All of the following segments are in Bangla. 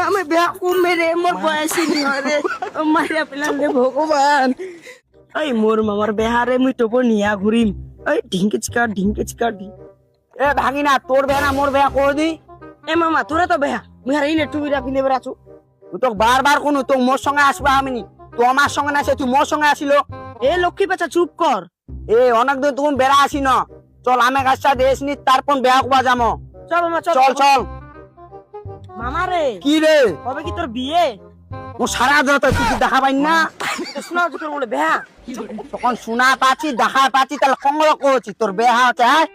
আমি বেয়া কমবে রে, মোর বয়সী নিহরে মারিয়া পেলাম রে ভগবান। এই মোর মামার বেহারে মুই তোকে নিয়া ঘুরিম। এই ঢিঙ্কে চিকা এ ভাগি না, তোর বেয়া না মোর বেয়া করে দি। এ মামা তোরে তো বেয়া, মুই আর এই নেটু বিরা পিনে বেড়াছু। তুই তো বারবার কোনো তো মোর সঙ্গে আসবা আমি নি, তো আমার সঙ্গে না তুই মোর সঙ্গে আসিল। এ লক্ষ্মী পেঁচা চুপ কর। এ অনেক দিন তুমি বেড়া আসি না, চল আমি গাছটা দেশ নি তারপর বেয়া কুবা যামো। চল মামা চল চল। মামা রে কি রে, কবে কি তোর বিয়ে? ও সারা যত তুই দেখা পাই না, শোনা তোর বলে বেহা তখন শোনা পাচ্ছি দেখা পাচ্ছি, তাহলে কঙ্গল করছি তোর বেহা হচ্ছে। হ্যাঁ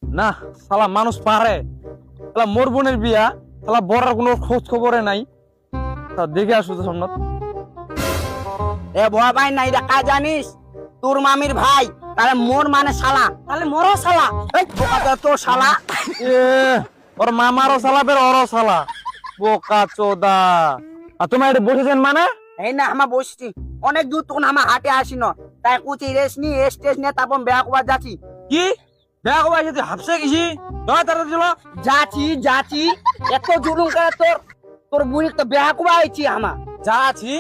না শালা মানুষ পারে, শালা মোর বোনের বিয়া, শালা বড়ার কোনো খোঁজ খবরে নাই। তা দেখে আসো তো সামনে। এ ভয় ভাই নাই দেখা জানিস, তোর মামির ভাই, তাহলে মোর মানে শালা, তাহলে মোরও শালা। এই বোকা তোর শালা। এ ওর মামারও শালা বের ওরও শালা, বোকা চোদা। আর তোমার এটা বসেছেন মানে? এই না আমার বসছি অনেক দূর, তখন আমার হাটে আসি না, তাই কুচি রেস নি টেস্ট নিয়ে তারপর বেয়া কুবা যাচ্ছি। কি দেখা কবে এসে হাফসে গেছি? নয় তাড়াতাড়ি চলো। যাচ্ছি এত জুলুম করে তোর, তোর বুড়ি তো বেয়া কুবা হয়েছি আমার। যাচ্ছি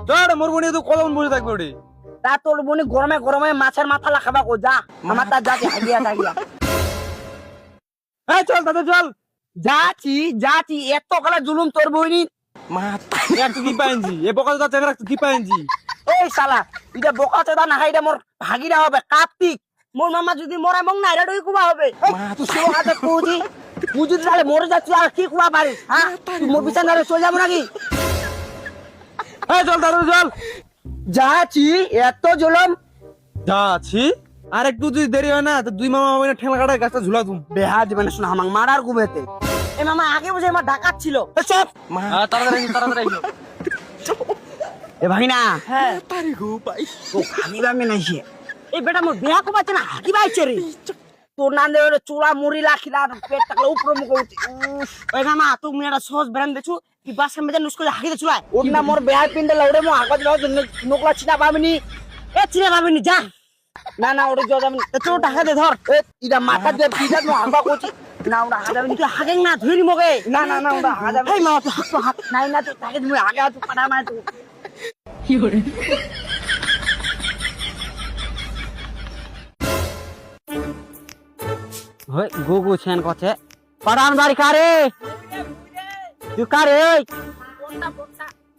চল, মোর বোনে তো কলম বসে থাকবে ওটি। তা তোর বোনি গরমে গরমে মাছের মাথা লাখাবা কো, যা আমার তার যাচ্ছি হাগিয়া টাগিয়া। এই চল তাতে চল। যাচ্ছি এত কালা জুলুম তোর বইনি। মা তুই কি পাইনছি এ বোকা চোদা চেংরা তুই কি পাইনছি? এই শালা এটা বোকা চোদা না, এটা মোর ভাগিরা হবে কার্তিক। মোর মামা যদি মরে মং না, এটা কুবা হবে। তুই সে হাতে কুজি তুই যদি তাহলে মরে যাচ্ছি আর কি কুবা পারিস? হ্যাঁ তুই মোর বিছানা ধরে চলে যাবো নাকি? এই চল তাড়াতাড়ি চল। যাচ্ছি এত জুলুম। যাচ্ছি আর একটু যদি দেরি হয় না তো দুই মামা মামিনা ঠেলা কাটায় গাছটা ঝুলা তুম। বেহা দিবে না, শোনা আমাকে মারার কুবেতে। এ মামা আগে বুঝে আমার ডাকাত ছিল। চপ তাড়াতাড়ি এ ভাগিনা। হ্যাঁ তারি গো ভাই ও খানিবা মে নাই সে। এই বেটা মোর বিয়া কো বাচ্চা না হাকি বাইছে রে, তোর নান্দে ওরে চূড়া মুড়ি লাখিলা পেট টাকলা উপরে মুখ উঠি। ওই মামা তুমি একটা সস ব্র্যান্ড দেছু কি বাসা মেজা নুস করে হাকি দেছু। ওর না মোর বিয়া পিন্ডে লড়ে মো আগত লও নোকলা চিনা পাবিনি। এ চিনা পাবিনি যা। না ওরে জো যাবনি তো টাকা দে ধর। এ ইদা মাথা দে পিজা নো আগবা কোচি না, ওরা হাজাবিনি তুই হাগেং না ধুইনি মগে। না ওরা হাজাবি। এই মামা তুই হাত নাই না তুই তাকে তুমি আগে তুই পাড়া মার তুই। কি করে হই গুগু ছেন কথা পাড়ান বাড়ি কারে তুই কারে? ওই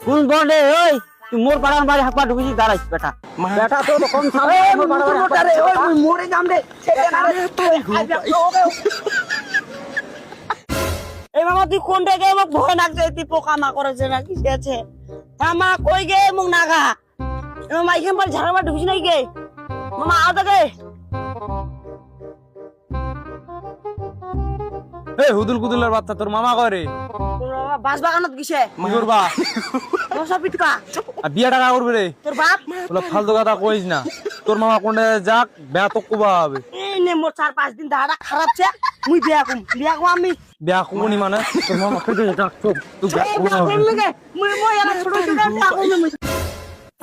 কোন বড়ে? ওই তুই মোর পাড়ান বাড়ি হাকপা ঢুকিছি দাঁড়াইছ বেটা। বেটা তো কম সামনে মোর পাড়ান বাড়ি রে। ওই মুই মরে যাম রে সেটা না রে তাই গো। এই মামা তুই কোন রে মোক ভয় লাগছে, তুই পোকা মা করেছে না কি আছে? মামা কই গে মোক নাগা মামা এখান পর ঝাড়া ঢুকিস নাই গে মামা আও তাকে। এই হুদুল কুদুলের বাচ্চা তোর মামা করে বাস বাগানত গিছে কি করবা? মশা পিটবা আর বিয়া টাকা করবে রে তোর বাপ। বলে ফালতু কথা কইস না, তোর মামা কোনটা যাক বেয়া তো কুবা হবে। এই নে মোর 4-5 দিন দাঁড়া খারাপ ছে, মুই বিয়া কম আমি বিয়া কুবনি মানে তোর মামা ফেটে যাক চুপ তুই বিয়া কুবা হবে। মুই মই আর ছোট ছোট বিয়া কম।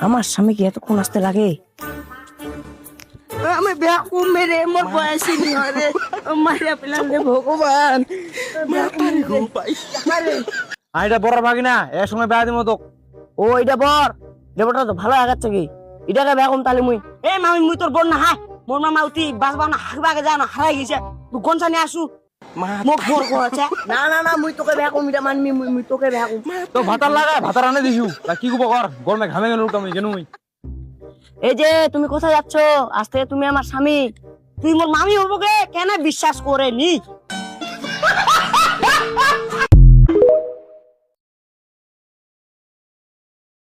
আমার স্বামী কি এতক্ষণ আসতে লাগে? আমি বিয়া কম রে, মোর বয়সী নিহরে মারিয়া পেলাম রে ভগবান। তারি গো ভাই আইটা বড় ভাগিনা এর সময় বিয়া দিমু তো। ও এটা বর দেবটা তো ভালো আগাচ্ছে কি এটাকে বেগম তালে মুই। এ মামি মুই তোর বোন না, হ্যাঁ মোর মামা উঠি বাস বানা হারবাগে যায় না, হারাই গেছে তুই গনসা নিয়ে আসু মোক বর করেছে। না মুই তোকে বেগম এটা মানমি, মুই তোকে বেগম। তো ভাতার লাগা ভাতার আনে দিছু তা কি কুবা কর গরমে ঘামে গেল তুমি কেন? এই যে তুমি কোথায় যাচ্ছ? আজ থেকে তুমি আমার স্বামী, তুই মোর মামি হবো গে কেন বিশ্বাস করে নি?